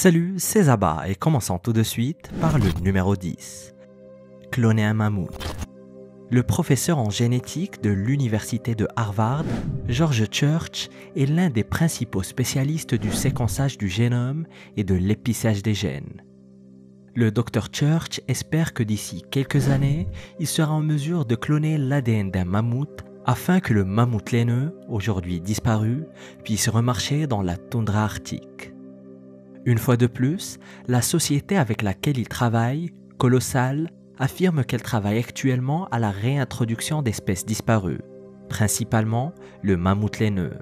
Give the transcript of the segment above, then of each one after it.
Salut, c'est Zaba et commençons tout de suite par le numéro 10. Cloner un mammouth. Le professeur en génétique de l'université de Harvard, George Church, est l'un des principaux spécialistes du séquençage du génome et de l'épissage des gènes. Le Dr Church espère que d'ici quelques années, il sera en mesure de cloner l'ADN d'un mammouth afin que le mammouth laineux, aujourd'hui disparu, puisse remarcher dans la toundra arctique. Une fois de plus, la société avec laquelle il travaille, Colossal, affirme qu'elle travaille actuellement à la réintroduction d'espèces disparues, principalement le mammouth laineux.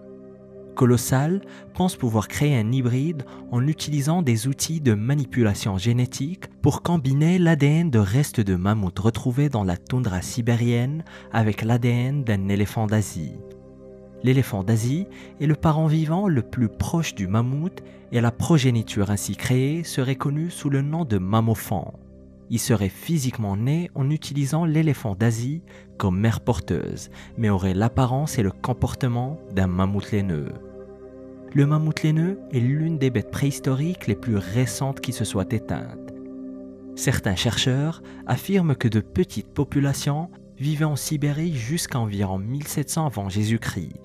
Colossal pense pouvoir créer un hybride en utilisant des outils de manipulation génétique pour combiner l'ADN de restes de mammouth retrouvés dans la toundra sibérienne avec l'ADN d'un éléphant d'Asie. L'éléphant d'Asie est le parent vivant le plus proche du mammouth et la progéniture ainsi créée serait connue sous le nom de mammophant. Il serait physiquement né en utilisant l'éléphant d'Asie comme mère porteuse, mais aurait l'apparence et le comportement d'un mammouth laineux. Le mammouth laineux est l'une des bêtes préhistoriques les plus récentes qui se soient éteintes. Certains chercheurs affirment que de petites populations vivaient en Sibérie jusqu'à environ 1700 avant Jésus-Christ.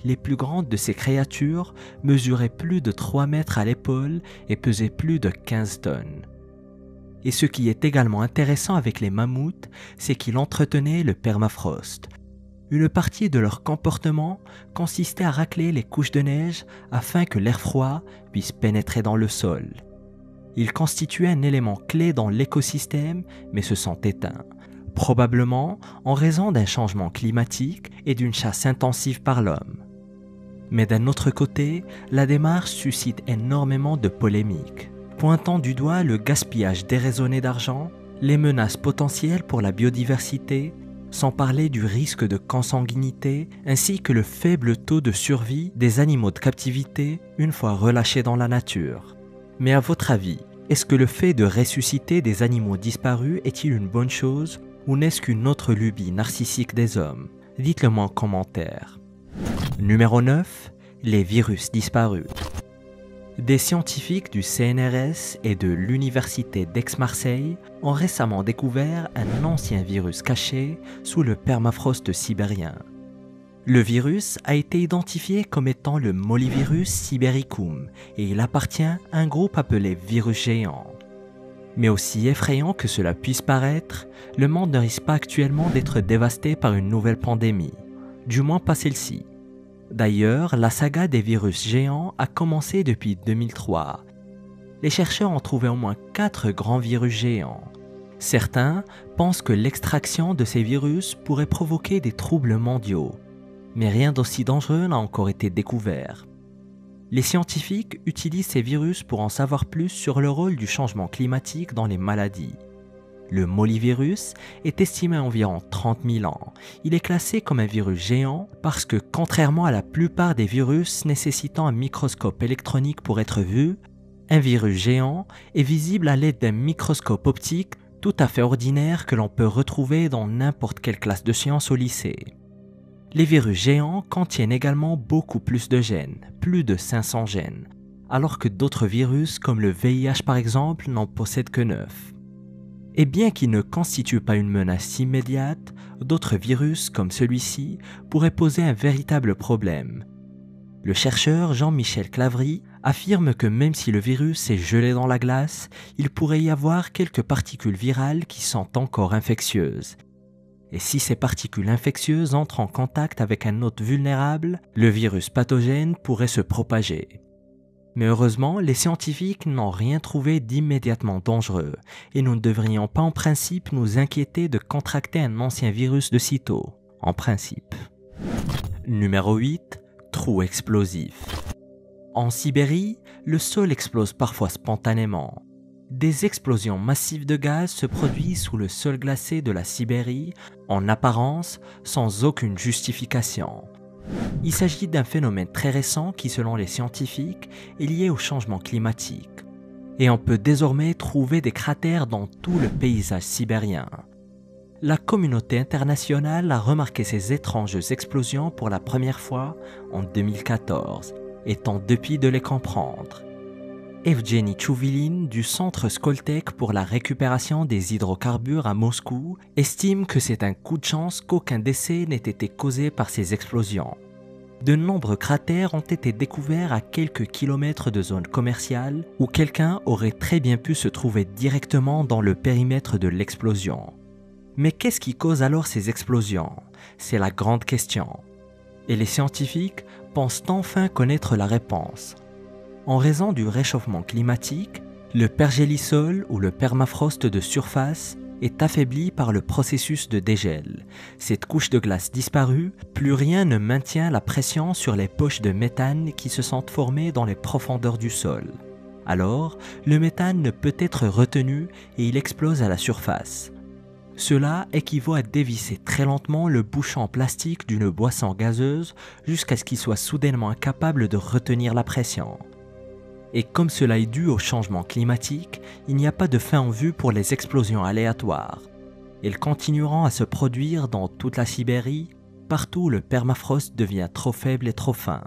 Les plus grandes de ces créatures mesuraient plus de 3 mètres à l'épaule et pesaient plus de 15 tonnes. Et ce qui est également intéressant avec les mammouths, c'est qu'ils entretenaient le permafrost. Une partie de leur comportement consistait à racler les couches de neige afin que l'air froid puisse pénétrer dans le sol. Ils constituaient un élément clé dans l'écosystème, mais se sont éteints, probablement en raison d'un changement climatique et d'une chasse intensive par l'homme. Mais d'un autre côté, la démarche suscite énormément de polémiques, pointant du doigt le gaspillage déraisonné d'argent, les menaces potentielles pour la biodiversité, sans parler du risque de consanguinité, ainsi que le faible taux de survie des animaux de captivité une fois relâchés dans la nature. Mais à votre avis, est-ce que le fait de ressusciter des animaux disparus est-il une bonne chose ou n'est-ce qu'une autre lubie narcissique des hommes? Dites-le moi en commentaire. Numéro 9. Les virus disparus. Des scientifiques du CNRS et de l'université d'Aix-Marseille ont récemment découvert un ancien virus caché sous le permafrost sibérien. Le virus a été identifié comme étant le Mollivirus sibericum et il appartient à un groupe appelé virus géant. Mais aussi effrayant que cela puisse paraître, le monde ne risque pas actuellement d'être dévasté par une nouvelle pandémie, du moins pas celle-ci. D'ailleurs, la saga des virus géants a commencé depuis 2003. Les chercheurs ont trouvé au moins 4 grands virus géants. Certains pensent que l'extraction de ces virus pourrait provoquer des troubles mondiaux, mais rien d'aussi dangereux n'a encore été découvert. Les scientifiques utilisent ces virus pour en savoir plus sur le rôle du changement climatique dans les maladies. Le mollivirus est estimé à environ 30 000 ans. Il est classé comme un virus géant parce que, contrairement à la plupart des virus nécessitant un microscope électronique pour être vu, un virus géant est visible à l'aide d'un microscope optique tout à fait ordinaire que l'on peut retrouver dans n'importe quelle classe de sciences au lycée. Les virus géants contiennent également beaucoup plus de gènes, plus de 500 gènes, alors que d'autres virus comme le VIH par exemple n'en possèdent que 9. Et bien qu'ils ne constituent pas une menace immédiate, d'autres virus comme celui-ci pourraient poser un véritable problème. Le chercheur Jean-Michel Clavry affirme que même si le virus est gelé dans la glace, il pourrait y avoir quelques particules virales qui sont encore infectieuses. Et si ces particules infectieuses entrent en contact avec un hôte vulnérable, le virus pathogène pourrait se propager. Mais heureusement, les scientifiques n'ont rien trouvé d'immédiatement dangereux et nous ne devrions pas en principe nous inquiéter de contracter un ancien virus de sitôt, en principe. Numéro 8. Trou explosif. En Sibérie, le sol explose parfois spontanément. Des explosions massives de gaz se produisent sous le sol glacé de la Sibérie, en apparence sans aucune justification. Il s'agit d'un phénomène très récent qui, selon les scientifiques, est lié au changement climatique. Et on peut désormais trouver des cratères dans tout le paysage sibérien. La communauté internationale a remarqué ces étranges explosions pour la première fois en 2014 et tente depuis de les comprendre. Evgeny Chouvilin du Centre Skoltek pour la récupération des hydrocarbures à Moscou estime que c'est un coup de chance qu'aucun décès n'ait été causé par ces explosions. De nombreux cratères ont été découverts à quelques kilomètres de zones commerciales où quelqu'un aurait très bien pu se trouver directement dans le périmètre de l'explosion. Mais qu'est-ce qui cause alors ces explosions? C'est la grande question. Et les scientifiques pensent enfin connaître la réponse. En raison du réchauffement climatique, le pergélisol ou le permafrost de surface est affaibli par le processus de dégel. Cette couche de glace disparue, plus rien ne maintient la pression sur les poches de méthane qui se sont formées dans les profondeurs du sol. Alors, le méthane ne peut être retenu et il explose à la surface. Cela équivaut à dévisser très lentement le bouchon en plastique d'une boisson gazeuse jusqu'à ce qu'il soit soudainement incapable de retenir la pression. Et comme cela est dû au changement climatique, il n'y a pas de fin en vue pour les explosions aléatoires. Elles continueront à se produire dans toute la Sibérie, partout où le permafrost devient trop faible et trop fin.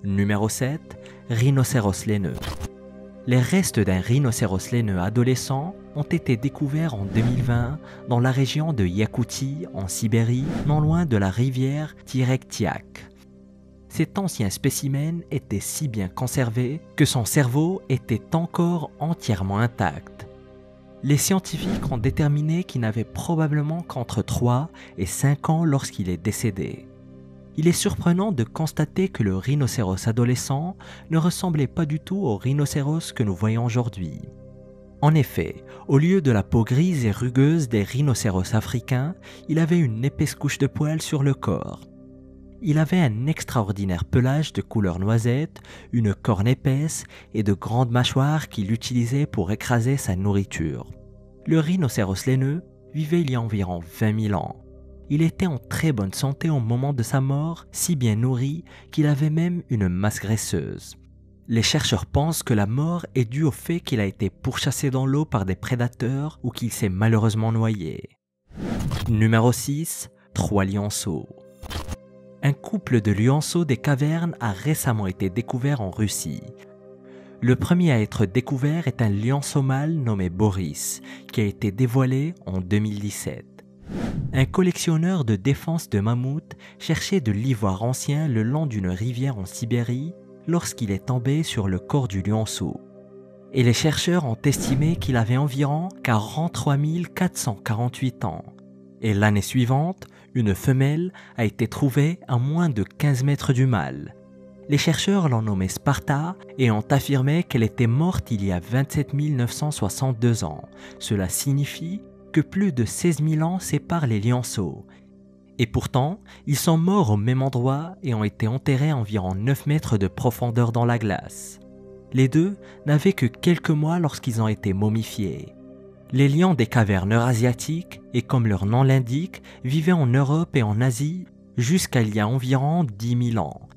Numéro 7. Rhinocéros laineux. Les restes d'un rhinocéros laineux adolescent ont été découverts en 2020 dans la région de Yakoutie, en Sibérie, non loin de la rivière Tirektiak. Cet ancien spécimen était si bien conservé que son cerveau était encore entièrement intact. Les scientifiques ont déterminé qu'il n'avait probablement qu'entre 3 et 5 ans lorsqu'il est décédé. Il est surprenant de constater que le rhinocéros adolescent ne ressemblait pas du tout au rhinocéros que nous voyons aujourd'hui. En effet, au lieu de la peau grise et rugueuse des rhinocéros africains, il avait une épaisse couche de poils sur le corps. Il avait un extraordinaire pelage de couleur noisette, une corne épaisse et de grandes mâchoires qu'il utilisait pour écraser sa nourriture. Le rhinocéros laineux vivait il y a environ 20 000 ans. Il était en très bonne santé au moment de sa mort, si bien nourri qu'il avait même une masse graisseuse. Les chercheurs pensent que la mort est due au fait qu'il a été pourchassé dans l'eau par des prédateurs ou qu'il s'est malheureusement noyé. Numéro 6. 3 lionceaux. Un couple de lionceaux des cavernes a récemment été découvert en Russie. Le premier à être découvert est un lionceau mâle nommé Boris, qui a été dévoilé en 2017. Un collectionneur de défense de mammouth cherchait de l'ivoire ancien le long d'une rivière en Sibérie lorsqu'il est tombé sur le corps du lionceau. Et les chercheurs ont estimé qu'il avait environ 43 448 ans. Et l'année suivante, une femelle a été trouvée à moins de 15 mètres du mâle. Les chercheurs l'ont nommée Sparta et ont affirmé qu'elle était morte il y a 27 962 ans. Cela signifie que plus de 16 000 ans séparent les lionceaux. Et pourtant, ils sont morts au même endroit et ont été enterrés à environ 9 mètres de profondeur dans la glace. Les deux n'avaient que quelques mois lorsqu'ils ont été momifiés. Les lions des cavernes eurasiatiques, et comme leur nom l'indique, vivaient en Europe et en Asie jusqu'à il y a environ 10 000 ans.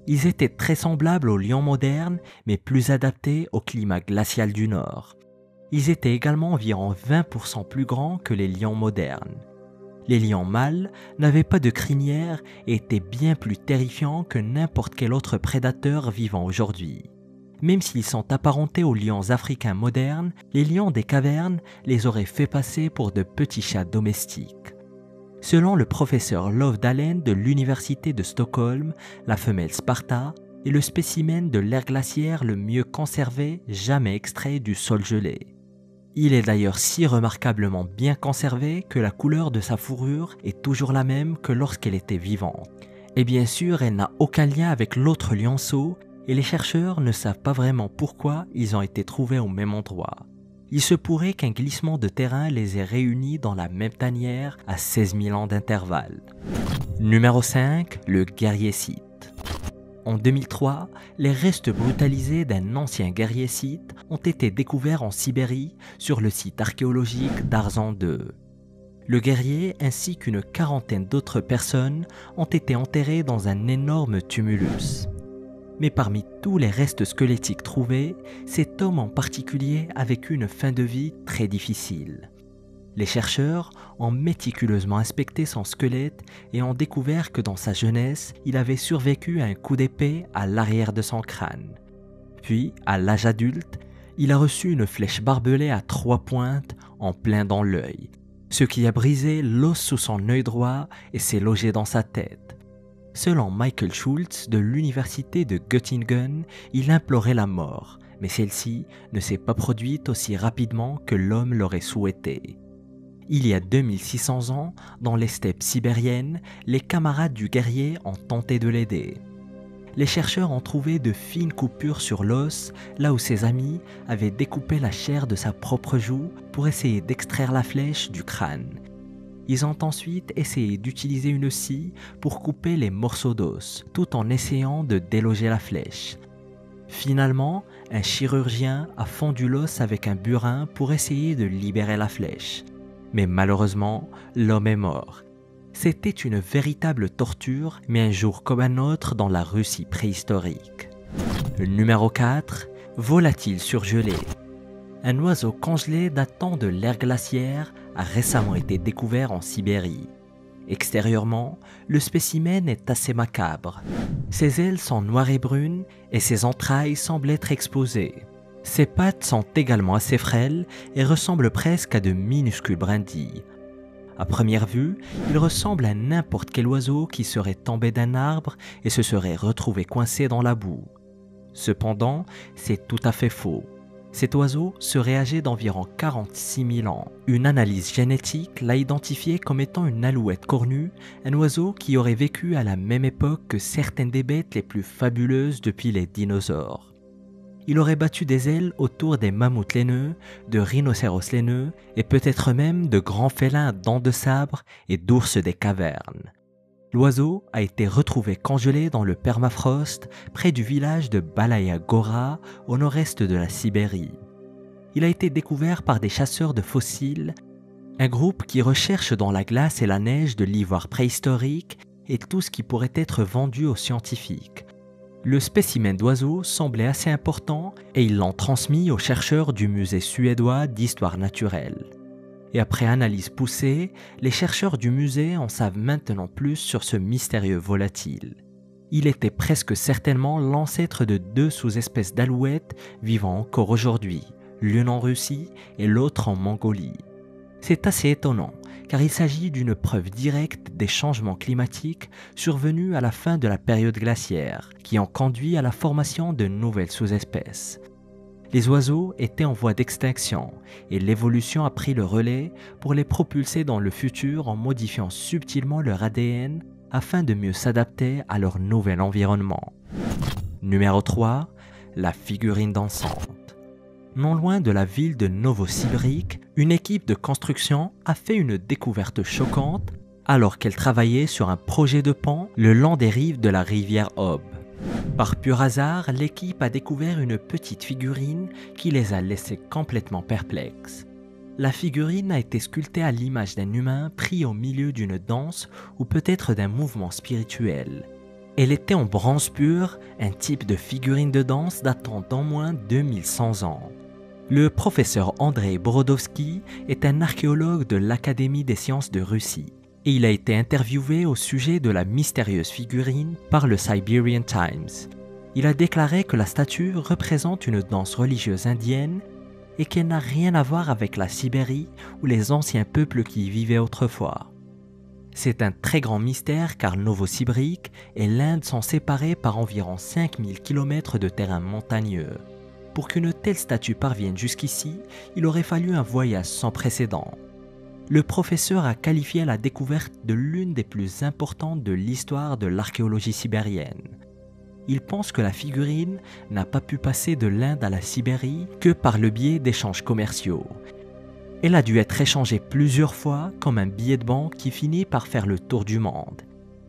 Ils étaient très semblables aux lions modernes, mais plus adaptés au climat glacial du Nord. Ils étaient également environ 20% plus grands que les lions modernes. Les lions mâles n'avaient pas de crinière et étaient bien plus terrifiants que n'importe quel autre prédateur vivant aujourd'hui. Même s'ils sont apparentés aux lions africains modernes, les lions des cavernes les auraient fait passer pour de petits chats domestiques. Selon le professeur Love Dalen de l'université de Stockholm, la femelle Sparta est le spécimen de l'ère glaciaire le mieux conservé jamais extrait du sol gelé. Il est d'ailleurs si remarquablement bien conservé que la couleur de sa fourrure est toujours la même que lorsqu'elle était vivante. Et bien sûr, elle n'a aucun lien avec l'autre lionceau et les chercheurs ne savent pas vraiment pourquoi ils ont été trouvés au même endroit. Il se pourrait qu'un glissement de terrain les ait réunis dans la même tanière à 16 000 ans d'intervalle. Numéro 5. Le guerrier scythe. En 2003, les restes brutalisés d'un ancien guerrier scythe ont été découverts en Sibérie sur le site archéologique d'Arzan II. Le guerrier ainsi qu'une quarantaine d'autres personnes ont été enterrés dans un énorme tumulus. Mais parmi tous les restes squelettiques trouvés, cet homme en particulier avait une fin de vie très difficile. Les chercheurs ont méticuleusement inspecté son squelette et ont découvert que dans sa jeunesse, il avait survécu à un coup d'épée à l'arrière de son crâne. Puis, à l'âge adulte, il a reçu une flèche barbelée à 3 pointes en plein dans l'œil, ce qui a brisé l'os sous son œil droit et s'est logé dans sa tête. Selon Michael Schultz de l'université de Göttingen, il implorait la mort, mais celle-ci ne s'est pas produite aussi rapidement que l'homme l'aurait souhaité. Il y a 2600 ans, dans les steppes sibériennes, les camarades du guerrier ont tenté de l'aider. Les chercheurs ont trouvé de fines coupures sur l'os, là où ses amis avaient découpé la chair de sa propre joue pour essayer d'extraire la flèche du crâne. Ils ont ensuite essayé d'utiliser une scie pour couper les morceaux d'os, tout en essayant de déloger la flèche. Finalement, un chirurgien a fendu l'os avec un burin pour essayer de libérer la flèche. Mais malheureusement, l'homme est mort. C'était une véritable torture, mais un jour comme un autre dans la Russie préhistorique. Numéro 4. Volatile surgelé. Un oiseau congelé datant de l'ère glaciaire a récemment été découvert en Sibérie. Extérieurement, le spécimen est assez macabre. Ses ailes sont noires et brunes et ses entrailles semblent être exposées. Ses pattes sont également assez frêles et ressemblent presque à de minuscules brindilles. À première vue, il ressemble à n'importe quel oiseau qui serait tombé d'un arbre et se serait retrouvé coincé dans la boue. Cependant, c'est tout à fait faux. Cet oiseau serait âgé d'environ 46 000 ans. Une analyse génétique l'a identifié comme étant une alouette cornue, un oiseau qui aurait vécu à la même époque que certaines des bêtes les plus fabuleuses depuis les dinosaures. Il aurait battu des ailes autour des mammouths laineux, de rhinocéros laineux et peut-être même de grands félins à dents de sabre et d'ours des cavernes. L'oiseau a été retrouvé congelé dans le permafrost près du village de Balaya Gora au nord-est de la Sibérie. Il a été découvert par des chasseurs de fossiles, un groupe qui recherche dans la glace et la neige de l'ivoire préhistorique et tout ce qui pourrait être vendu aux scientifiques. Le spécimen d'oiseau semblait assez important et ils l'ont transmis aux chercheurs du musée suédois d'histoire naturelle. Et après analyse poussée, les chercheurs du musée en savent maintenant plus sur ce mystérieux volatile. Il était presque certainement l'ancêtre de 2 sous-espèces d'alouettes vivant encore aujourd'hui, l'une en Russie et l'autre en Mongolie. C'est assez étonnant, car il s'agit d'une preuve directe des changements climatiques survenus à la fin de la période glaciaire, qui ont conduit à la formation de nouvelles sous-espèces. Les oiseaux étaient en voie d'extinction, et l'évolution a pris le relais pour les propulser dans le futur en modifiant subtilement leur ADN afin de mieux s'adapter à leur nouvel environnement. Numéro 3. La figurine dansante. Non loin de la ville de Novosibirsk, une équipe de construction a fait une découverte choquante alors qu'elle travaillait sur un projet de pont le long des rives de la rivière Ob. Par pur hasard, l'équipe a découvert une petite figurine qui les a laissés complètement perplexes. La figurine a été sculptée à l'image d'un humain pris au milieu d'une danse ou peut-être d'un mouvement spirituel. Elle était en bronze pur, un type de figurine de danse datant d'au moins 2100 ans. Le professeur Andrei Brodowski est un archéologue de l'Académie des sciences de Russie et il a été interviewé au sujet de la mystérieuse figurine par le Siberian Times. Il a déclaré que la statue représente une danse religieuse indienne et qu'elle n'a rien à voir avec la Sibérie ou les anciens peuples qui y vivaient autrefois. C'est un très grand mystère car Novosibirsk et l'Inde sont séparés par environ 5000 km de terrain montagneux. Pour qu'une telle statue parvienne jusqu'ici, il aurait fallu un voyage sans précédent. Le professeur a qualifié la découverte de l'une des plus importantes de l'histoire de l'archéologie sibérienne. Il pense que la figurine n'a pas pu passer de l'Inde à la Sibérie que par le biais d'échanges commerciaux. Elle a dû être échangée plusieurs fois comme un billet de banque qui finit par faire le tour du monde.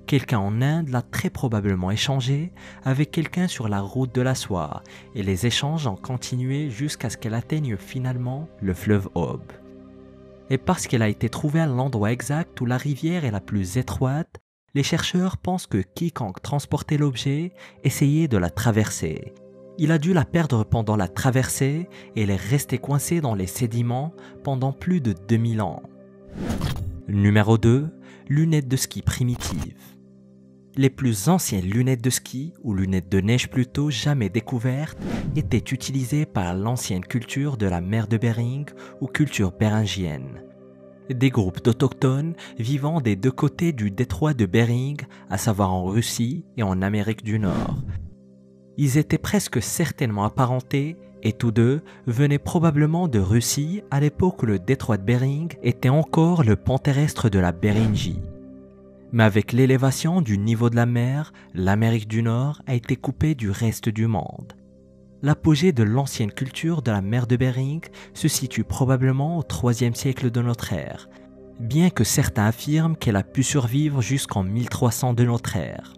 Quelqu'un en Inde l'a très probablement échangée avec quelqu'un sur la route de la soie et les échanges ont continué jusqu'à ce qu'elle atteigne finalement le fleuve Ob. Et parce qu'elle a été trouvée à l'endroit exact où la rivière est la plus étroite, les chercheurs pensent que quiconque transportait l'objet essayait de la traverser. Il a dû la perdre pendant la traversée et elle est restée coincée dans les sédiments pendant plus de 2000 ans. Numéro 2. Lunettes de ski primitives. Les plus anciennes lunettes de ski, ou lunettes de neige plutôt, jamais découvertes, étaient utilisées par l'ancienne culture de la mer de Bering ou culture béringienne. Des groupes d'autochtones vivant des deux côtés du détroit de Bering, à savoir en Russie et en Amérique du Nord. Ils étaient presque certainement apparentés et tous deux venaient probablement de Russie à l'époque où le détroit de Bering était encore le pont terrestre de la Béringie. Mais avec l'élévation du niveau de la mer, l'Amérique du Nord a été coupée du reste du monde. L'apogée de l'ancienne culture de la mer de Bering se situe probablement au IIIe siècle de notre ère, bien que certains affirment qu'elle a pu survivre jusqu'en 1300 de notre ère.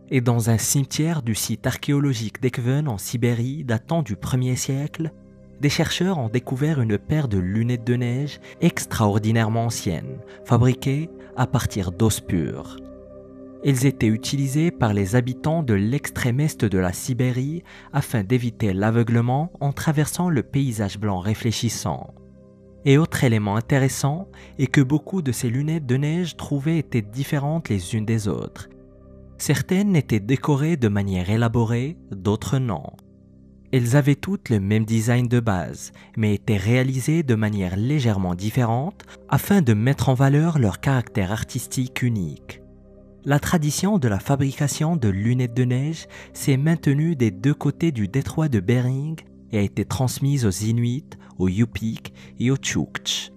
Et dans un cimetière du site archéologique d'Ekven en Sibérie datant du 1er siècle, des chercheurs ont découvert une paire de lunettes de neige extraordinairement anciennes, fabriquées à partir d'os pur. Elles étaient utilisées par les habitants de l'extrême est de la Sibérie afin d'éviter l'aveuglement en traversant le paysage blanc réfléchissant. Et autre élément intéressant est que beaucoup de ces lunettes de neige trouvées étaient différentes les unes des autres. Certaines étaient décorées de manière élaborée, d'autres non. Elles avaient toutes le même design de base, mais étaient réalisées de manière légèrement différente afin de mettre en valeur leur caractère artistique unique. La tradition de la fabrication de lunettes de neige s'est maintenue des deux côtés du détroit de Bering et a été transmise aux Inuits, aux Yupik et aux Tchouktches.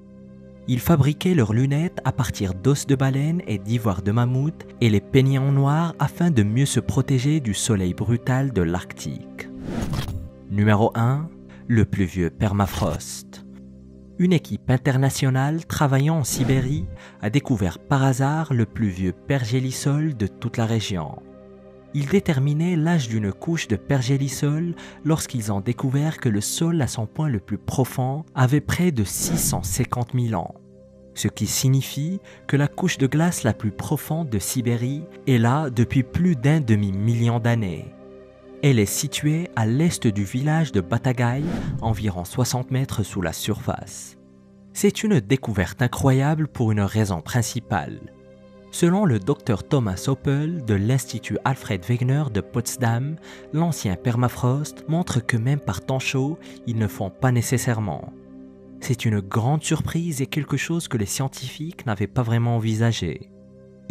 Ils fabriquaient leurs lunettes à partir d'os de baleine et d'ivoire de mammouth et les peignaient en noir afin de mieux se protéger du soleil brutal de l'Arctique. Numéro 1. Le plus vieux permafrost. Une équipe internationale travaillant en Sibérie a découvert par hasard le plus vieux pergélisol de toute la région. Ils déterminaient l'âge d'une couche de pergélisol lorsqu'ils ont découvert que le sol à son point le plus profond avait près de 650 000 ans, ce qui signifie que la couche de glace la plus profonde de Sibérie est là depuis plus d'un demi-million d'années. Elle est située à l'est du village de Batagaï, environ 60 mètres sous la surface. C'est une découverte incroyable pour une raison principale. Selon le Dr Thomas Oppel de l'Institut Alfred Wegener de Potsdam, l'ancien permafrost montre que même par temps chaud, ils ne fond pas nécessairement. C'est une grande surprise et quelque chose que les scientifiques n'avaient pas vraiment envisagé.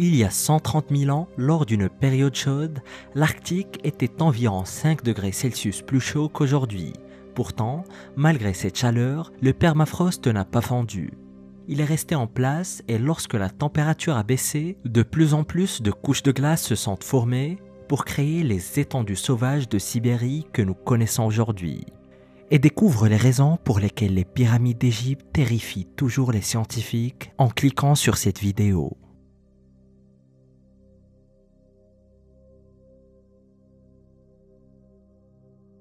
Il y a 130 000 ans, lors d'une période chaude, l'Arctique était environ 5 degrés Celsius plus chaud qu'aujourd'hui. Pourtant, malgré cette chaleur, le permafrost n'a pas fondu. Il est resté en place et lorsque la température a baissé, de plus en plus de couches de glace se sont formées pour créer les étendues sauvages de Sibérie que nous connaissons aujourd'hui. Et découvre les raisons pour lesquelles les pyramides d'Égypte terrifient toujours les scientifiques en cliquant sur cette vidéo.